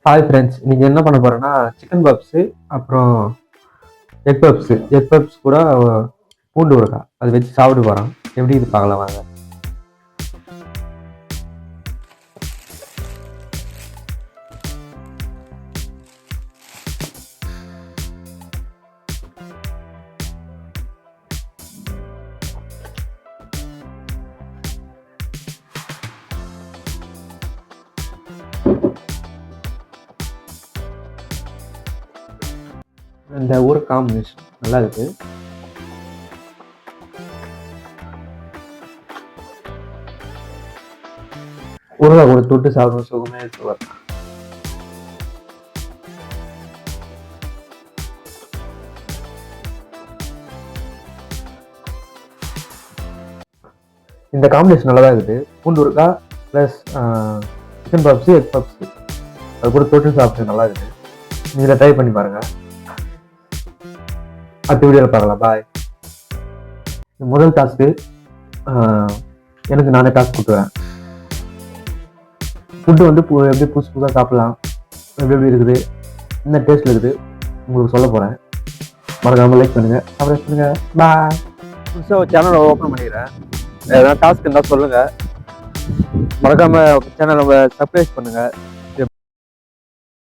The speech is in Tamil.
ஹாய் ஃப்ரெண்ட்ஸ், இன்னைக்கு என்ன பண்ண போறேன்னா சிக்கன் பப்ஸு, அப்புறம் எக் பப்ஸ் கூட பூண்டு ஊறுகாய் அது வச்சு சாப்பிட்டு போகிறோம். எப்படி இது பார்க்கலாம் வாங்க. இந்த ஊர் காம்பினேஷன் நல்லா இருக்கு. ஊறுகாய் கூட தொட்டு சாப்பிடும் சுகமே இருக்கு. இந்த காம்பினேஷன் நல்லா தான் இருக்குது. பூண்டு ஊறுகாய் plus chicken puffs, egg puffs அது கூட தொட்டு சாப்பிட்டு நல்லா இருக்குது. நீங்கள் ட்ரை பண்ணி பாருங்கள். அடுத்த வீடியோவில் பார்க்கலாம். பாய். முதல் டாஸ்க்கு எனக்கு நானே டாஸ்க் கொடுத்துறேன். ஃபுட்டு வந்து எப்படி புதுசாக சாப்பிடலாம், எப்படி இருக்குது, என்ன டேஸ்ட்டில் இருக்குது உங்களுக்கு சொல்ல போகிறேன். மறக்காமல் லைக் பண்ணுங்கள், சப்ஸ்கிரைப் பண்ணுங்கள். பாய். புதுசாக ஒரு சேனலை ஓப்பன் பண்ணிக்கிறேன். எதனா டாஸ்க் இருந்தால் சொல்லுங்கள். மறக்காமல் சேனலை சப்ஸ்கிரைப் பண்ணுங்கள்.